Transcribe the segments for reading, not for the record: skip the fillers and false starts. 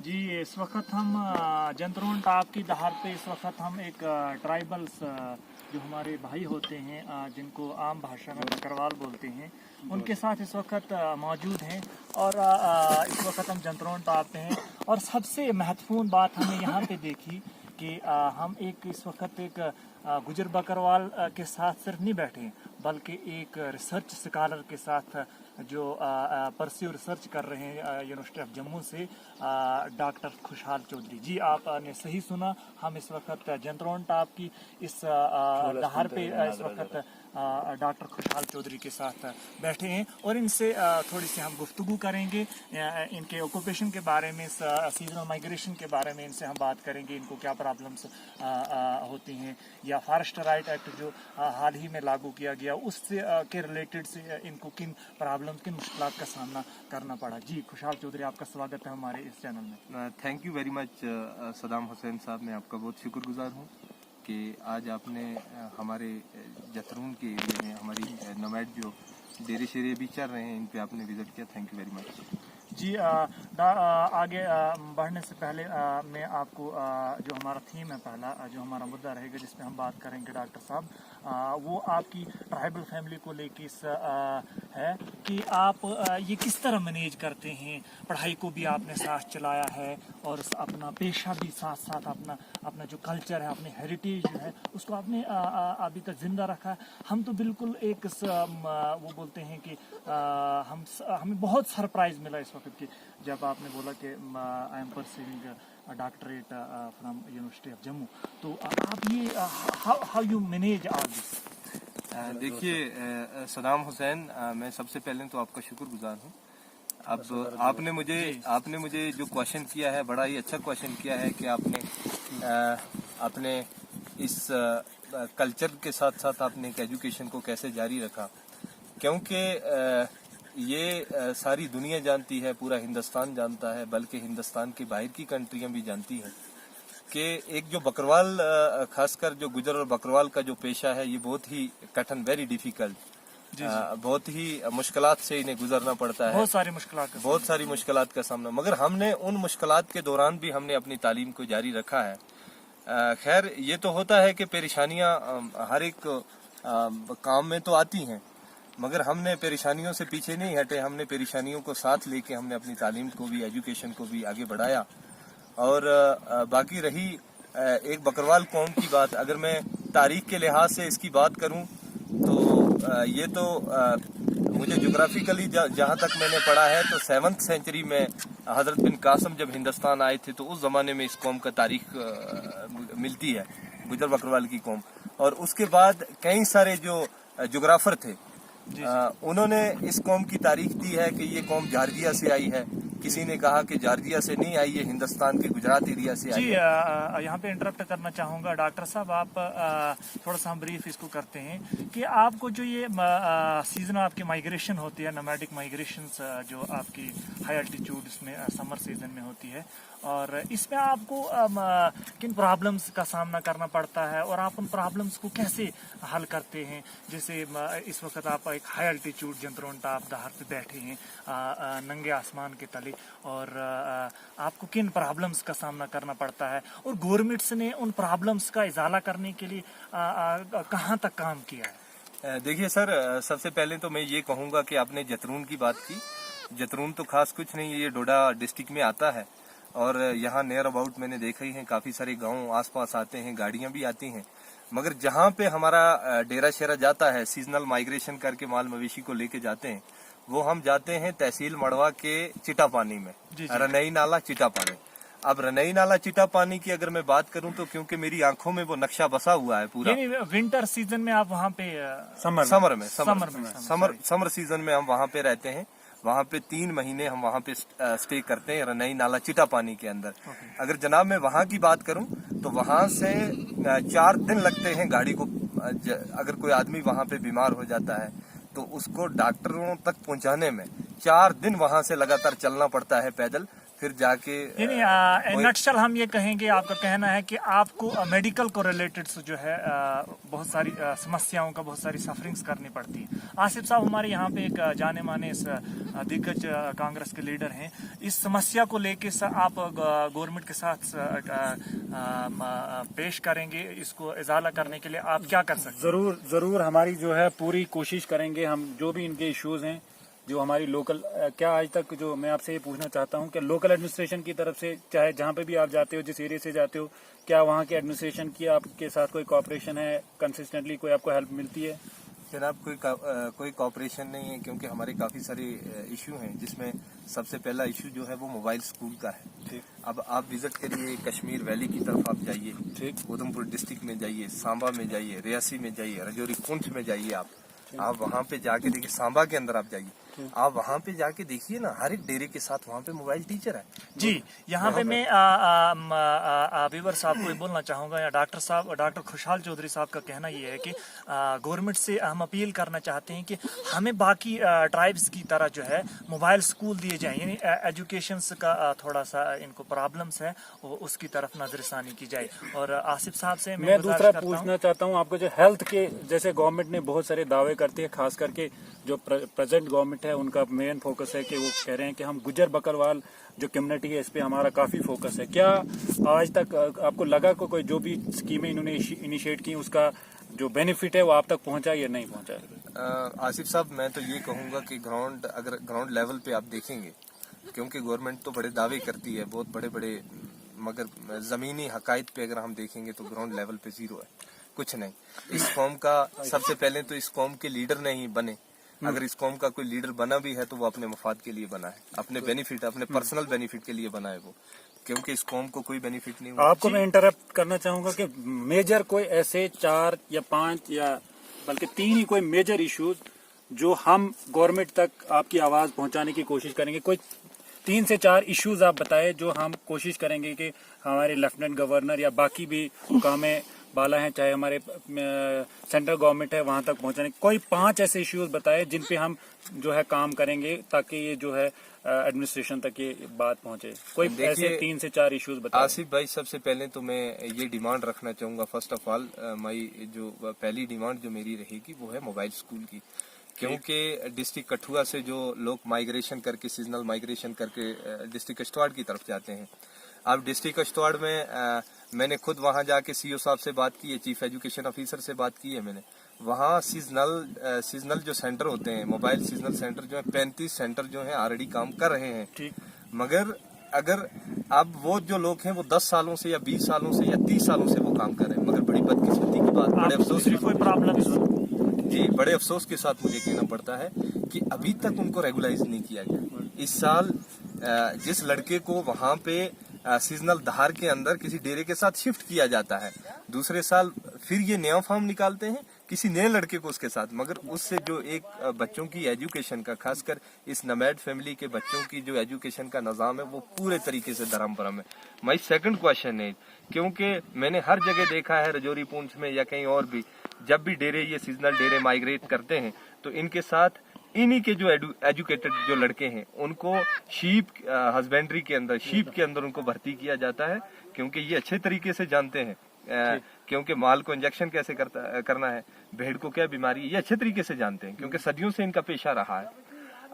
जी इस वक्त हम जंतरोन टाप की दहार पे इस वक्त हम एक ट्राइबल्स जो हमारे भाई होते हैं जिनको आम भाषा में बकरवाल बोलते हैं उनके साथ इस वक्त मौजूद हैं और इस वक्त हम जंतरोन टाप पे हैं। और सबसे महत्वपूर्ण बात हमने यहाँ पे देखी कि हम इस वक्त एक गुजर बकरवाल के साथ सिर्फ नहीं बैठे बल्कि एक रिसर्च स्कॉलर के साथ जो परस्यू रिसर्च कर रहे हैं यूनिवर्सिटी ऑफ जम्मू से डॉक्टर खुशहाल चौधरी जी। आपने सही सुना, हम इस वक्त जंतरोन टाप की इस दहार पे इस वक्त डॉक्टर खुशहाल चौधरी के साथ बैठे हैं और इनसे थोड़ी सी हम गुफ्तगू करेंगे इनके ऑक्यूपेशन के बारे में, सीजनल माइग्रेशन के बारे में इनसे हम बात करेंगे, इनको क्या प्रॉब्लम्स होती हैं या फॉरेस्ट राइट एक्ट जो हाल ही में लागू किया गया उससे के रिलेटेड से इनको किन प्रॉब्लम किन मुश्किलात का सामना करना पड़ा। जी खुशहाल चौधरी, आपका स्वागत है हमारे इस चैनल में। Thank you very much Saddam Hussain साहब, मैं आपका बहुत शुक्रगुजार हूँ कि आज आपने हमारे जतरून के एरिया में हमारी नोमैड जो डेरे शेरे भी चल रहे हैं इन पे आपने विजिट किया। थैंक यू वेरी मच जी। आगे बढ़ने से पहले मैं आपको जो हमारा थीम है पहला जो हमारा मुद्दा रहेगा जिसमें हम बात करेंगे डॉक्टर साहब, वो आपकी ट्राइबल फैमिली को लेके है कि आप ये किस तरह मैनेज करते हैं। पढ़ाई को भी आपने साथ चलाया है और अपना पेशा भी साथ साथ अपना जो कल्चर है, अपने हेरिटेज जो है उसको आपने अभी तक जिंदा रखा है। हम तो बिल्कुल एक वो बोलते हैं कि हमें बहुत सरप्राइज मिला इस वक्त कि जब आपने बोला कि I am pursuing doctorate from university of Jammu, तो आप ये how you manage all this. देखिए सदाम हुसैन, मैं सबसे पहले तो आपका शुक्रगुजार हूँ। अब आपने मुझे जो क्वेश्चन किया है बड़ा ही अच्छा क्वेश्चन किया है कि आपने इस कल्चर के साथ साथ आपने एक एजुकेशन को कैसे जारी रखा, क्योंकि ये सारी दुनिया जानती है, पूरा हिंदुस्तान जानता है, बल्कि हिंदुस्तान की बाहर की कंट्रियां भी जानती हैं कि एक जो बकरवाल खासकर जो गुजर और बकरवाल का जो पेशा है ये बहुत ही कठिन, वेरी डिफिकल्ट, बहुत ही मुश्किलात से इन्हें गुजरना पड़ता है, बहुत सारी मुश्किलात का सामना। मगर हमने उन मुश्किलात के दौरान भी हमने अपनी तालीम को जारी रखा है। खैर ये तो होता है कि परेशानियां हर एक काम में तो आती हैं, मगर हमने परेशानियों से पीछे नहीं हटे, हमने परेशानियों को साथ लेके हमने अपनी तालीम को भी, एजुकेशन को भी आगे बढ़ाया। और बाकी रही एक बकरवाल कौम की बात, अगर मैं तारीख के लिहाज से इसकी बात करूं तो ये तो मुझे जोग्राफिकली जहां तक मैंने पढ़ा है तो 7th सेंचुरी में हजरत बिन कासिम जब हिंदुस्तान आए थे तो उस जमाने में इस कौम का तारीख मिलती है, गुजर बकरवाल की कौम। और उसके बाद कई सारे जो जोग्राफर थे उन्होंने इस कौम की तारीख दी है कि ये कौम जॉर्जिया से आई है, किसी ने कहा कि जॉर्जिया से नहीं आई, ये हिंदुस्तान के गुजरात एरिया से आई है। जी यहाँ पे इंटरप्ट करना चाहूँगा डॉक्टर साहब, आप थोड़ा सा हम ब्रीफ इसको करते हैं कि आपको जो ये सीजन आपकी माइग्रेशन होती है, नोमैडिक माइग्रेशन जो आपकी हाई एल्टीट्यूड्स में समर सीजन में होती है, और इसमें आपको किन प्रॉब्लम्स का सामना करना पड़ता है और आप उन प्रॉब्लम्स को कैसे हल करते हैं। जैसे इस वक्त आप एक हाई एल्टीट्यूड जंतरोन टाप दहार पे बैठे हैं नंगे आसमान के तले, और आपको किन प्रॉब्लम्स का सामना करना पड़ता है और गवर्नमेंट्स ने उन प्रॉब्लम्स का इजाला करने के लिए कहाँ तक काम किया है। देखिए सर, सबसे पहले तो मैं ये कहूँगा कि आपने जतरून की बात की। जतरून तो खास कुछ नहीं, ये डोडा डिस्ट्रिक्ट में आता है और यहाँ नियर अबाउट मैंने देखा ही है, काफी सारे गांव आसपास आते हैं, गाड़ियां भी आती हैं। मगर जहाँ पे हमारा डेरा शेरा जाता है, सीजनल माइग्रेशन करके माल मवेशी को लेके जाते हैं, वो हम जाते हैं तहसील मड़वा के चिटा पानी में, रनई नाला चिटा पानी। अब रनई नाला चिटा पानी की अगर मैं बात करूं तो क्योंकि मेरी आंखों में वो नक्शा बसा हुआ है पूरा। विंटर सीजन में आप वहाँ पे समर सीजन में हम वहाँ पे रहते हैं। वहाँ पे 3 महीने हम वहाँ पे स्टे करते हैं रनई नाला चिटा पानी के अंदर। अगर जनाब मैं वहाँ की बात करूँ तो वहाँ से 4 दिन लगते हैं गाड़ी को। अगर कोई आदमी वहाँ पे बीमार हो जाता है तो उसको डॉक्टरों तक पहुँचाने में 4 दिन वहाँ से लगातार चलना पड़ता है पैदल। फिर जाके यानी नटशल हम ये कहेंगे, आपका कहना है कि आपको मेडिकल को रिलेटेड जो है बहुत सारी समस्याओं का, बहुत सारी सफरिंग्स करनी पड़ती है। आसिफ साहब हमारे यहाँ पे एक जाने माने दिग्गज कांग्रेस के लीडर हैं, इस समस्या को लेके आप गवर्नमेंट के साथ पेश करेंगे, इसको इजाला करने के लिए आप क्या कर सकते हैं? जरूर हमारी जो है पूरी कोशिश करेंगे। हम जो भी इनके इश्यूज हैं, जो हमारी लोकल, क्या आज तक जो मैं आपसे ये पूछना चाहता हूँ कि लोकल एडमिनिस्ट्रेशन की तरफ से, चाहे जहाँ पे भी आप जाते हो, जिस एरिया से जाते हो, क्या वहाँ के एडमिनिस्ट्रेशन की आपके साथ कोई कोऑपरेशन है, कंसिस्टेंटली कोई आपको हेल्प मिलती है? जनाब कोई कोऑपरेशन नहीं है, क्योंकि हमारे काफ़ी सारे इशू हैं, जिसमें सबसे पहला इशू जो है वो मोबाइल स्कूल का है। ठीक। अब आप विजिट करिए कश्मीर वैली की तरफ आप जाइए, ठीक। उधमपुर डिस्ट्रिक्ट में जाइए, सांबा में जाइए, रियासी में जाइए, राजौरी पुंछ में जाइए, आप वहाँ पे जाके देखिए, सांबा के अंदर आप जाइए, आप वहाँ पे जाके देखिए ना, हर एक डेरे के साथ वहाँ पे मोबाइल टीचर है। जी, यहाँ पे मैं व्यूअर साहब को ये बोलना चाहूँगा, या डॉक्टर खुशहाल चौधरी साहब का कहना ये है कि गवर्नमेंट से हम अपील करना चाहते हैं कि हमें बाकी ट्राइब्स की तरह जो है मोबाइल स्कूल दिए जाएं, यानी एजुकेशन का थोड़ा सा इनको प्रॉब्लम्स है, उसकी तरफ नजरसानी की जाए। और आसिफ साहब से मैं दूसरा पूछना चाहता हूँ, आपको जो हेल्थ के, जैसे गवर्नमेंट ने बहुत सारे दावे करती है, खास करके जो प्रेजेंट गवर्नमेंट है उनका मेन फोकस है कि वो कह रहे हैं कि हम गुजर बकरवाल जो कम्युनिटी है, इस पे हमारा काफी फोकस है। क्या आज तक आपको लगा को कोई जो भी स्कीमें इन्होंने इनिशिएट की, उसका जो बेनिफिट है वो आप तक पहुंचा या नहीं पहुंचा? आसिफ साहब, मैं तो ये कहूँगा कि अगर ग्राउंड लेवल पे आप देखेंगे, क्योंकि गवर्नमेंट तो बड़े दावे करती है, बहुत बड़े बड़े, मगर जमीनी हकायत पे अगर हम देखेंगे तो ग्राउंड लेवल पे जीरो है, कुछ नहीं। इस कौम का सबसे पहले तो इस कौम के लीडर नहीं बने। अगर इस कौम का कोई लीडर बना भी है तो वो अपने मफाद के लिए बना है, अपने बेनिफिट, अपने पर्सनल बेनिफिट के लिए बना है वो, क्योंकि इस कौम को कोई बेनिफिट नहीं हुआ। आपको मैं इंटरप्ट करना चाहूंगा कि मेजर कोई ऐसे 4 या 5 या बल्कि 3 ही कोई मेजर इश्यूज जो हम गवर्नमेंट तक आपकी आवाज पहुंचाने की कोशिश करेंगे, कोई 3 से 4 इश्यूज आप बताएं जो हम कोशिश करेंगे कि हमारे लेफ्टिनेंट गवर्नर या बाकी भी हुकाम बाला हैं, चाहे हमारे सेंट्रल गवर्नमेंट है, वहां तक पहुंचाने। कोई 5 ऐसे इश्यूज बताए जिन पे हम जो है काम करेंगे ताकि ये जो है एडमिनिस्ट्रेशन तक ये बात पहुंचे। कोई ऐसे 3 से 4 इश्यूज बताए। आसिफ भाई, सबसे पहले तो मैं ये डिमांड रखना चाहूंगा, फर्स्ट ऑफ ऑल माई जो पहली डिमांड जो मेरी रहेगी वो है मोबाइल स्कूल की, क्योंकि डिस्ट्रिक्ट कठुआ से जो लोग माइग्रेशन करके, सीजनल माइग्रेशन करके डिस्ट्रिक्ट किश्तवाड़ की तरफ जाते हैं। अब डिस्ट्रिक्ट किश्तवाड़ में मैंने खुद वहां जाके सीईओ साहब से बात की है, चीफ एजुकेशन ऑफिसर से बात की है मैंने। वहाँ सीजनल जो सेंटर होते हैं, मोबाइल सीजनल सेंटर जो है, 35 सेंटर जो है ऑलरेडी काम कर रहे हैं। ठीक। मगर अगर अब वो जो लोग हैं वो 10 सालों से या 20 सालों से या 30 सालों से वो काम कर रहे हैं, मगर बड़ी बदकिस्मती की बात, बड़े अफसोस की कोई प्रॉब्लम, जी, बड़े अफसोस के साथ मुझे कहना पड़ता है कि अभी तक उनको रेगुलाइज नहीं किया गया। इस साल जिस लड़के को वहाँ पे सीजनल धार के अंदर किसी डेरे के साथ शिफ्ट किया जाता है, दूसरे साल फिर ये नया फॉर्म निकालते हैं किसी नए लड़के को उसके साथ, मगर उससे जो एक बच्चों की एजुकेशन का, खासकर इस नमैड फैमिली के बच्चों की जो एजुकेशन का निज़ाम है वो पूरे तरीके से धर्म परम है। माई सेकंड क्वेश्चन है, क्योंकि मैंने हर जगह देखा है, राजौरी पुंछ में या कहीं और भी, जब भी डेरे, ये सीजनल डेरे माइग्रेट करते हैं तो इनके साथ इन्हीं के जो एजुकेटेड जो लड़के हैं उनको शीप हस्बेंड्री के अंदर, शीप के अंदर उनको भर्ती किया जाता है, क्योंकि ये अच्छे तरीके से जानते हैं क्योंकि माल को इंजेक्शन कैसे करना है, भेड़ को क्या बीमारी, ये अच्छे तरीके से जानते हैं, क्योंकि सदियों से इनका पेशा रहा है।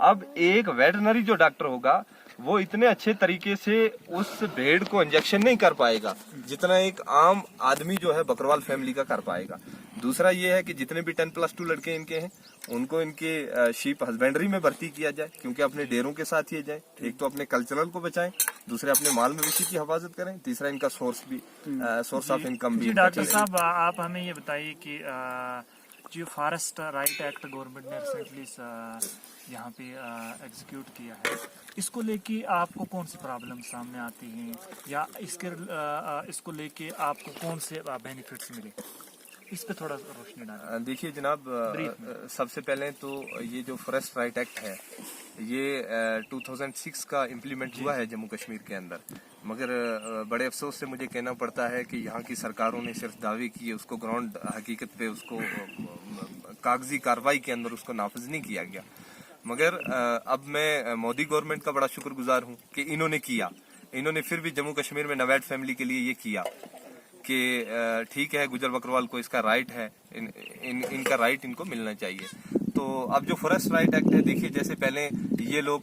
अब एक वेटरनरी जो डॉक्टर होगा वो इतने अच्छे तरीके से उस भेड़ को इंजेक्शन नहीं कर पाएगा जितना एक आम आदमी जो है बकरवाल फैमिली का कर पाएगा। दूसरा ये है कि जितने भी 10+2 लड़के इनके हैं उनको इनके शीप हस्बेंड्री में भर्ती किया जाए, क्योंकि अपने डेरों के साथ ये जाए। एक तो अपने कल्चरल को बचाएं, दूसरे अपने माल मवेशी की हिफाजत करें, तीसरा इनका सोर्स ऑफ इनकम भी। डॉक्टर साहब, आप हमें ये बताइए कि जो फॉरेस्ट राइट एक्ट गवर्नमेंट ने रिसेंटली यहाँ पे एग्जीक्यूट किया है, इसको लेके आपको कौन सी प्रॉब्लम सामने आती हैं, या इसको लेके आपको कौन से बेनिफिट्स मिले, इस पे थोड़ा रोशनी डालें। देखिए जनाब, सबसे पहले तो ये जो फॉरेस्ट राइट एक्ट है ये 2006 का इम्प्लीमेंट हुआ है जम्मू कश्मीर के अंदर, मगर बड़े अफसोस से मुझे कहना पड़ता है कि यहाँ की सरकारों ने सिर्फ दावे किए, उसको ग्राउंड हकीकत पे, उसको कागजी कार्रवाई के अंदर उसको नाफिज नहीं किया गया। मगर अब मैं मोदी गवर्नमेंट का बड़ा शुक्रगुजार हूँ कि इन्होंने फिर भी जम्मू कश्मीर में नवैड फैमिली के लिए ये किया कि ठीक है, गुजर बकरवाल को इसका राइट है, इनका राइट इनको मिलना चाहिए। तो अब जो फॉरेस्ट राइट एक्ट है, देखिए जैसे पहले ये लोग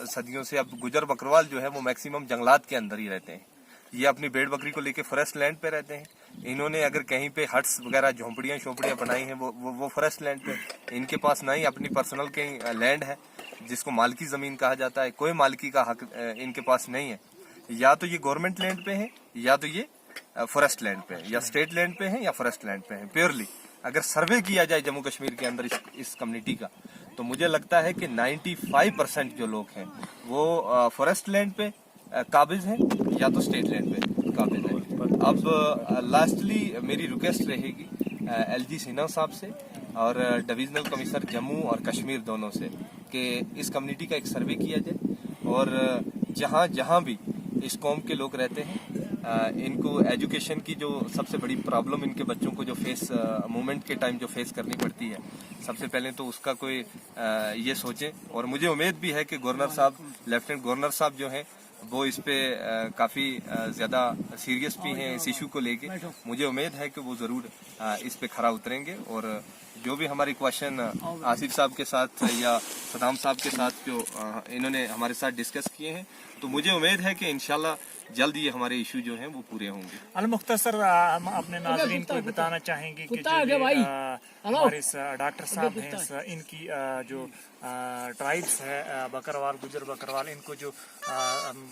सदियों से, अब गुजर बकरवाल जो है वो मैक्सिमम जंगलात के अंदर ही रहते हैं, ये अपनी भेड़ बकरी को लेके फॉरेस्ट लैंड पे रहते हैं। इन्होंने अगर कहीं पे हट्स वगैरह झोंपड़ियां बनाई हैं वो फॉरेस्ट लैंड पे, इनके पास ना ही अपनी पर्सनल कहीं लैंड है जिसको मालकी जमीन कहा जाता है, कोई मालकी का हक इनके पास नहीं है। या तो ये गवर्नमेंट लैंड पे है, या तो ये फॉरेस्ट लैंड पे है, या स्टेट लैंड पे है, या फॉरेस्ट लैंड पे है। प्योरली अगर सर्वे किया जाए जम्मू कश्मीर के अंदर इस कम्युनिटी का, तो मुझे लगता है कि 95% जो लोग हैं वो फॉरेस्ट लैंड पे काबिज हैं, या तो स्टेट लैंड पे काबिज हैं। अब लास्टली मेरी रिक्वेस्ट रहेगी LG सिन्हा साहब से और डिविजनल कमिश्नर जम्मू और कश्मीर दोनों से कि इस कम्युनिटी का एक सर्वे किया जाए, और जहाँ जहाँ भी इस कौम के लोग रहते हैं इनको एजुकेशन की जो सबसे बड़ी प्रॉब्लम इनके बच्चों को जो मूवमेंट के टाइम जो फेस करनी पड़ती है, सबसे पहले तो उसका कोई ये सोचें। और मुझे उम्मीद भी है कि गवर्नर साहब, लेफ्टिनेंट गवर्नर साहब जो हैं वो इस पे काफ़ी ज़्यादा सीरियस भी हैं इस इशू को लेके। मुझे उम्मीद है कि वो ज़रूर इस पे खरा उतरेंगे, और जो भी हमारी क्वेश्चन आसिफ साहब के साथ या सदाम साहब के साथ जो इन्होंने हमारे साथ डिस्कस किए हैं, तो मुझे उम्मीद है कि इंशाल्लाह जल्द ये हमारे इशू जो हैं वो पूरे होंगे। अल-मुख्तसर हम अपने नाज़रीन को बताना चाहेंगे कि जो हमारे डॉक्टर साहब हैं, इनकी जो ट्राइब्स है बकरवाल, गुजर बकरवाल, इनको जो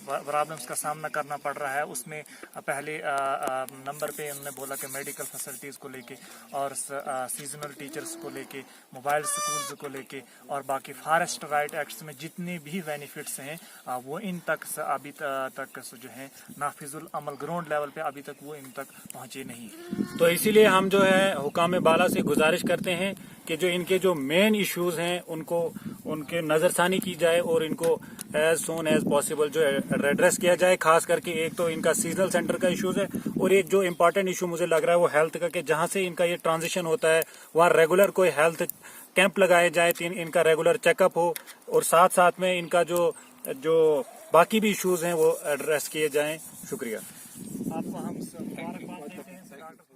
प्रॉब्लम्स का सामना करना पड़ रहा है, उसमें पहले नंबर पे उन्होंने बोला कि मेडिकल फैसिलिटीज़ को लेके और सीजनल टीचर्स को लेके, मोबाइल स्कूल्स को लेके, और बाकी फॉरेस्ट राइट एक्ट्स में जितने भी बेनिफिट्स हैं वो इन तक अभी तक जो है नाफिजुल अमल ग्राउंड लेवल पे अभी तक वो इन तक पहुंचे नहीं। तो इसीलिए हम जो है हुकाम बाला से गुजारिश करते हैं कि जो इनके जो मेन इश्यूज हैं उनके नजरसानी की जाए और इनको एज सून एज पॉसिबल जो एड्रेस किया जाए। खास करके एक तो इनका सीजनल सेंटर का इश्यूज है, और एक जो इम्पोर्टेंट इशू मुझे लग रहा है वो हेल्थ का, कि जहाँ से इनका ये ट्रांजिशन होता है वहाँ रेगुलर कोई हेल्थ कैंप लगाए जाए, इनका रेगुलर चेकअप हो, और साथ साथ में इनका जो बाकी भी इश्यूज हैं वो एड्रेस किए जाएं। शुक्रिया। आपको हम मुबारकबाद देते हैं।